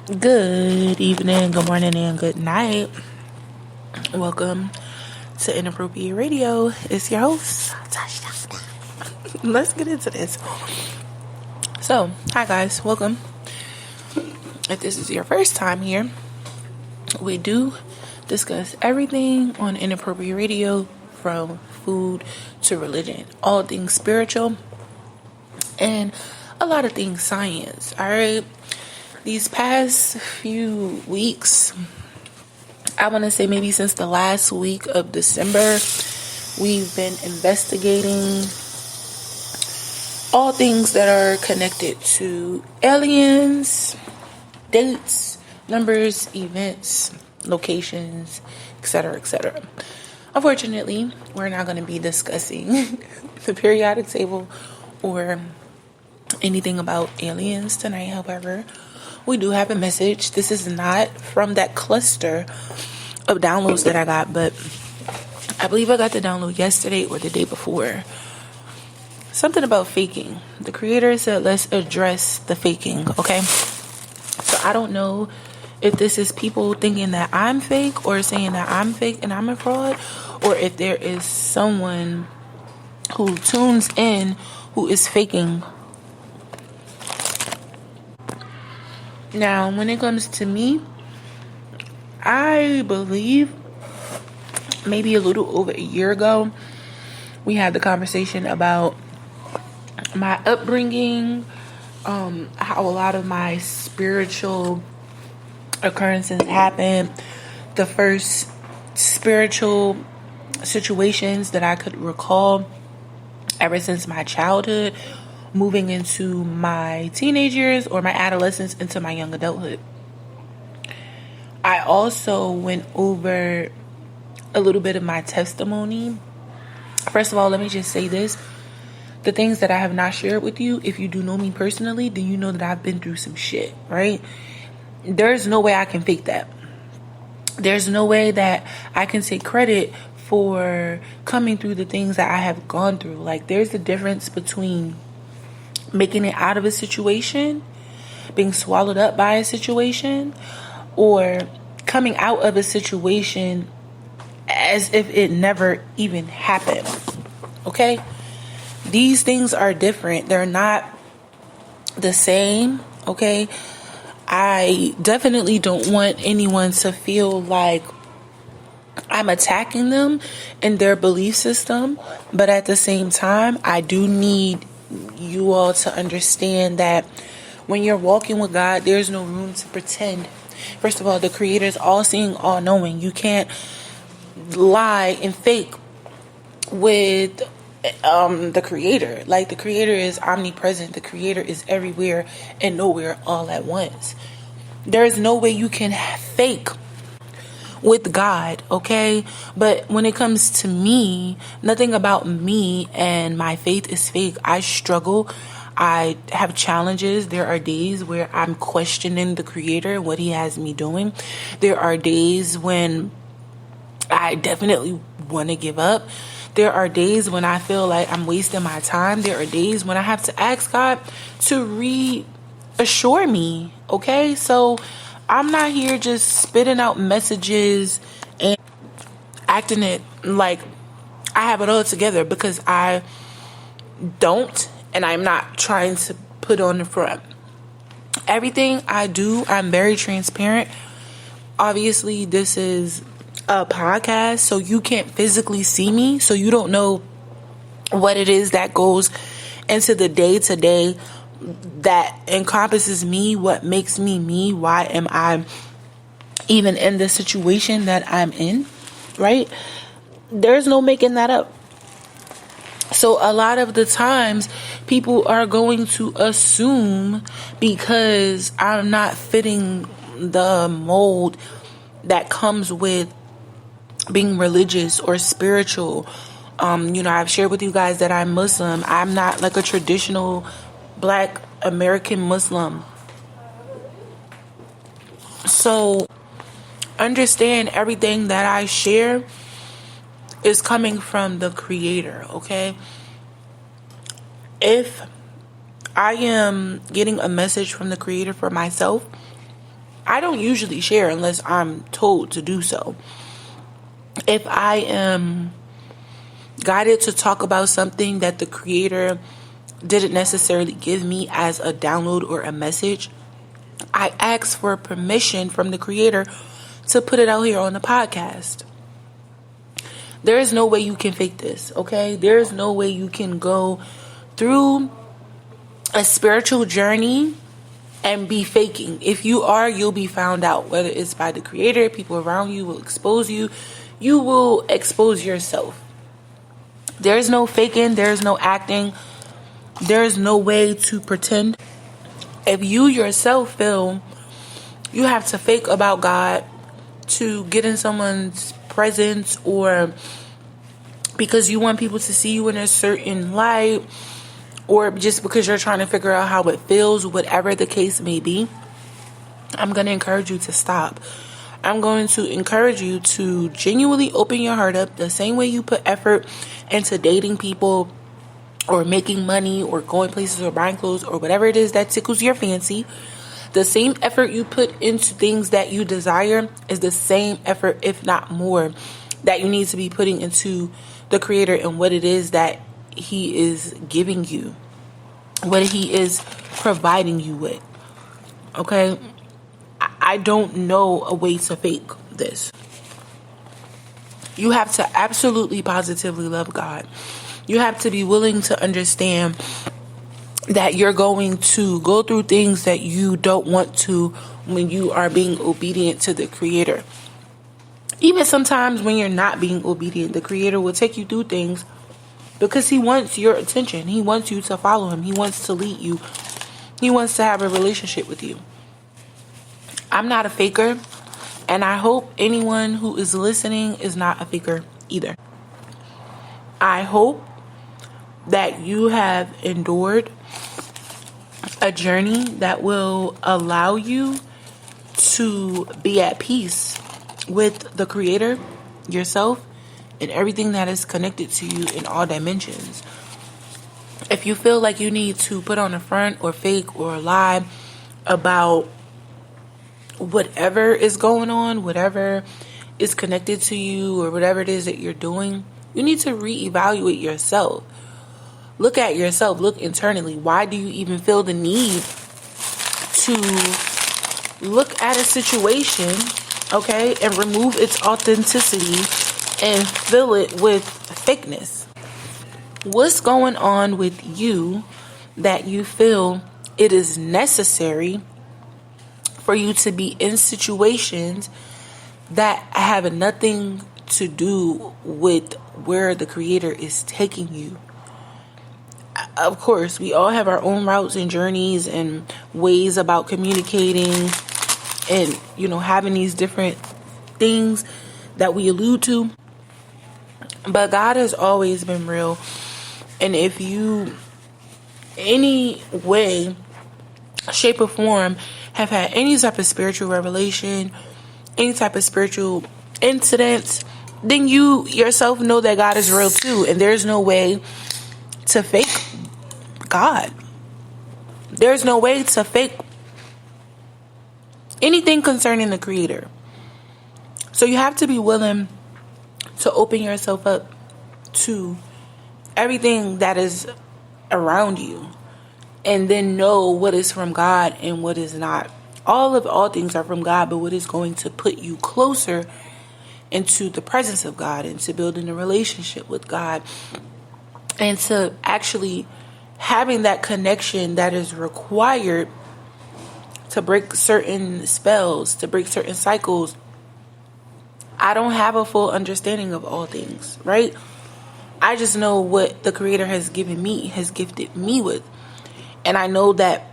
Good evening, good morning, and good night. Welcome to Inappropriate Radio. It's your host, Tasha. Let's get into this. So, hi guys, welcome. If this is your first time here, we do discuss everything on Inappropriate Radio, from food to religion, all things spiritual, and a lot of things science. All right. These past few weeks, I want to say maybe since the last week of December, we've been investigating all things that are connected to aliens, dates, numbers, events, locations, etc., etc. Unfortunately, we're not going to be discussing the periodic table or anything about aliens tonight. However, we do have a message. This is not from that cluster of downloads that I got, but I believe I got the download yesterday or the day before. Something about faking. The creator said, let's address the faking, okay? So I don't know if this is people thinking that I'm fake or saying that I'm fake and I'm a fraud, or if there is someone who tunes in who is faking. Now, when it comes to me, I believe maybe a little over a year ago, we had the conversation about my upbringing, how a lot of my spiritual occurrences happened, the first spiritual situations that I could recall ever since my childhood, moving into my teenage years or my adolescence into my young adulthood. I also went over a little bit of my testimony. First of all, let me just say this. The things that I have not shared with you, if you do know me personally, then you know that I've been through some shit, right? There's no way I can fake that. There's no way that I can take credit for coming through the things that I have gone through. Like, there's a difference between making it out of a situation, being swallowed up by a situation, or coming out of a situation as if it never even happened. Okay? These things are different. They're not the same. Okay? I definitely don't want anyone to feel like I'm attacking them in their belief system, but at the same time, I do need you all to understand that when you're walking with God, there's no room to pretend. First of all, the Creator is all-seeing, all-knowing. You can't lie and fake with the Creator. Like, the Creator is omnipresent. The Creator is everywhere and nowhere all at once. There is no way you can fake with God, okay? But when it comes to me, nothing about me and my faith is fake. I struggle. I have challenges. There are days where I'm questioning the Creator, what He has me doing. There are days when I definitely want to give up. There are days when I feel like I'm wasting my time. There are days when I have to ask God to reassure me, okay? So I'm not here just spitting out messages and acting it like I have it all together, because I don't, and I'm not trying to put on the front. Everything I do, I'm very transparent. Obviously, this is a podcast, so you can't physically see me, so you don't know what it is that goes into the day-to-day that encompasses me, what makes me me, why am I even in the situation that I'm in, right? There's no making that up. So a lot of the times people are going to assume, because I'm not fitting the mold that comes with being religious or spiritual. I've shared with you guys that I'm Muslim. I'm not like a traditional Black American Muslim. So understand, everything that I share is coming from the Creator, okay? If I am getting a message from the Creator for myself, I don't usually share unless I'm told to do so. If I am guided to talk about something that the creator didn't necessarily give me as a download or a message, I ask for permission from the creator to put it out here on the podcast. There is no way you can fake this, okay? There is no way you can go through a spiritual journey and be faking. If you are, you'll be found out. Whether it's by the creator, people around you will expose you. You will expose yourself. There's no faking. There's no acting. There's no way to pretend. If you yourself feel you have to fake about God to get in someone's presence, or because you want people to see you in a certain light, or just because you're trying to figure out how it feels, whatever the case may be, I'm going to encourage you to stop. I'm going to encourage you to genuinely open your heart up the same way you put effort into dating people or making money or going places or buying clothes or whatever it is that tickles your fancy. The same effort you put into things that you desire is the same effort, if not more, that you need to be putting into the creator and what it is that he is giving you, what he is providing you with. Okay? I don't know a way to fake this. You have to absolutely positively love God. You have to be willing to understand that you're going to go through things that you don't want to when you are being obedient to the creator. Even sometimes when you're not being obedient, the creator will take you through things because he wants your attention. He wants you to follow him. He wants to lead you. He wants to have a relationship with you. I'm not a faker, and I hope anyone who is listening is not a faker either. I hope that you have endured a journey that will allow you to be at peace with the creator, yourself, and everything that is connected to you in all dimensions. If you feel like you need to put on a front or fake or lie about whatever is going on, whatever is connected to you, or whatever it is that you're doing, you need to reevaluate yourself. Look at yourself. Look internally. Why do you even feel the need to look at a situation, okay, and remove its authenticity and fill it with fakeness? What's going on with you that you feel it is necessary for you to be in situations that have nothing to do with where the creator is taking you? Of course, we all have our own routes and journeys and ways about communicating and, having these different things that we allude to. But God has always been real. And if you, any way, shape or form, have had any type of spiritual revelation, any type of spiritual incidents, then you yourself know that God is real too. And there's no way to fake God. There's no way to fake anything concerning the creator. So you have to be willing to open yourself up to everything that is around you, and then know what is from God and what is not. All things are from God, but what is going to put you closer into the presence of God, into building a relationship with God, and to actually having that connection that is required to break certain spells, to break certain cycles. I don't have a full understanding of all things, right? I just know what the creator has given me, has gifted me with. And I know that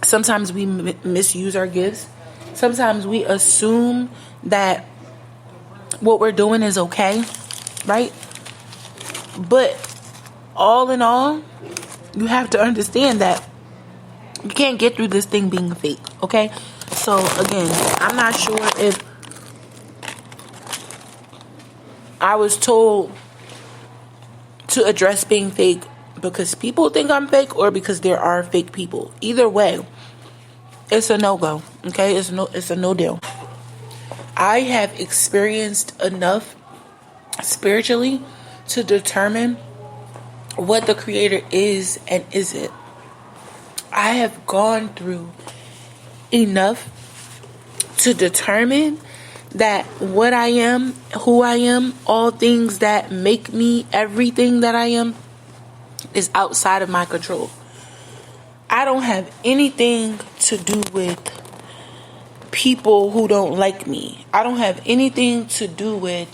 sometimes we misuse our gifts. Sometimes we assume that what we're doing is okay, right? But all in all, you have to understand that you can't get through this thing being fake, okay? So again, I'm not sure if I was told to address being fake because people think I'm fake or because there are fake people. Either way, it's a no-go. Okay, it's a no deal. I have experienced enough spiritually to determine what the creator is and isn't. I have gone through enough to determine that what I am, who I am, all things that make me everything that I am is outside of my control. I don't have anything to do with people who don't like me. I don't have anything to do with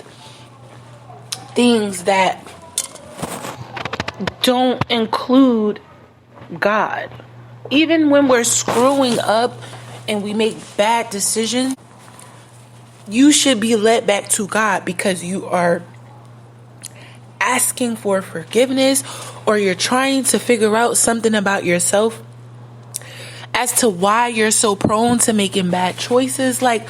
things that don't include God. Even when we're screwing up and we make bad decisions, you should be led back to God because you are asking for forgiveness or you're trying to figure out something about yourself as to why you're so prone to making bad choices. Like,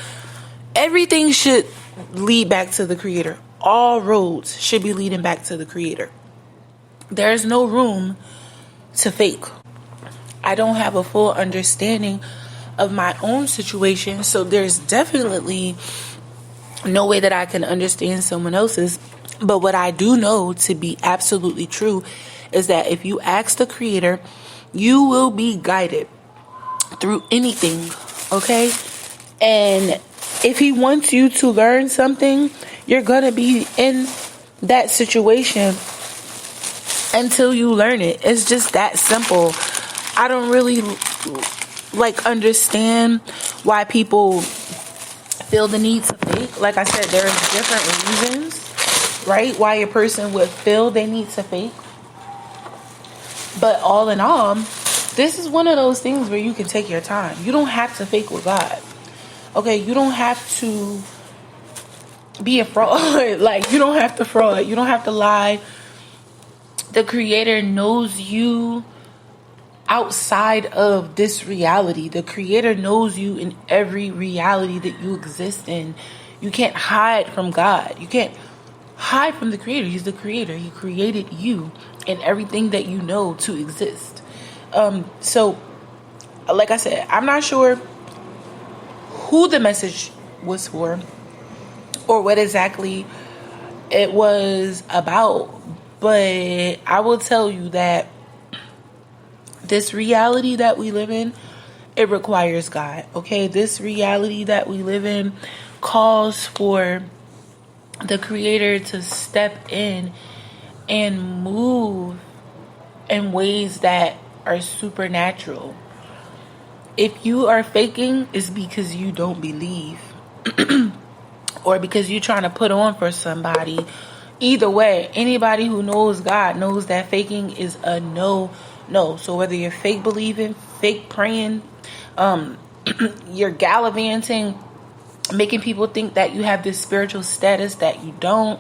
everything should lead back to the creator. All roads should be leading back to the creator. There's no room to fake. I don't have a full understanding of my own situation, so there's definitely no way that I can understand someone else's. But what I do know to be absolutely true is that if you ask the creator, you will be guided through anything, okay? And if he wants you to learn something, you're gonna be in that situation until you learn it. It's just that simple. I don't really understand why people feel the need to fake. Like I said, there are different reasons, right, why a person would feel they need to fake. But all in all, this is one of those things where you can take your time. You don't have to fake with God. Okay, you don't have to be a fraud. Like, you don't have to fraud. You don't have to lie. The creator knows you outside of this reality. The creator knows you in every reality that you exist in. You can't hide from God. You can't hide from the creator. He's the creator. He created you and everything that you know to exist. So, like I said, I'm not sure who the message was for or what exactly it was about, but I will tell you that this reality that we live in, it requires God, okay? This reality that we live in calls for the creator to step in and move in ways that are supernatural. If you are faking, it's because you don't believe or because you're trying to put on for somebody. Either way, anybody who knows God knows that faking is a no. So whether you're fake believing, fake praying, you're gallivanting, making people think that you have this spiritual status that you don't,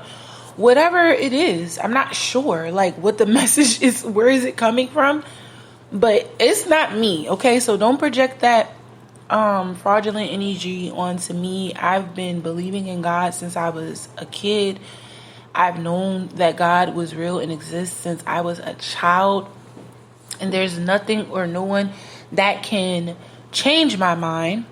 whatever it is, I'm not sure like what the message is, where is it coming from, but it's not me, okay? So don't project that fraudulent energy onto me. I've been believing in God since I was a kid. I've known that God was real and exists since I was a child. And there's nothing or no one that can change my mind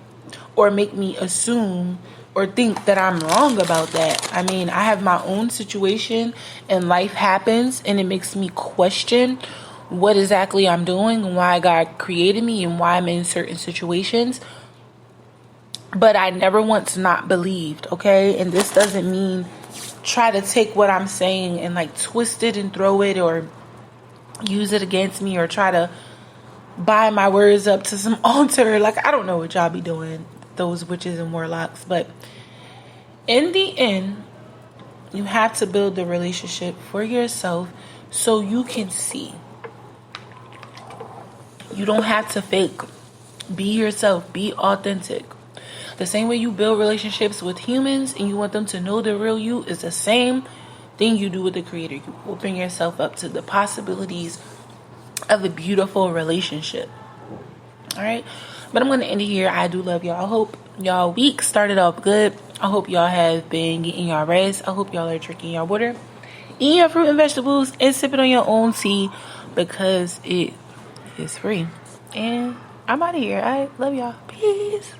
or make me assume or think that I'm wrong about that. I mean, I have my own situation and life happens and it makes me question what exactly I'm doing and why God created me and why I'm in certain situations. But I never once not believed, okay? And this doesn't mean try to take what I'm saying and like twist it and throw it or use it against me or try to bind my words up to some altar. Like, I don't know what y'all be doing, those witches and warlocks. But in the end, you have to build the relationship for yourself so you can see. You don't have to fake. Be yourself. Be authentic. The same way you build relationships with humans and you want them to know the real you is the same thing you do with the creator. You open yourself up to the possibilities of a beautiful relationship. All right, but I'm going to end it here. I do love y'all. I hope y'all week started off good. I hope y'all have been getting y'all rest. I hope y'all are drinking your water, eating your fruit and vegetables, and sipping on your own tea because it is free. And I'm out of here. I love y'all. Peace.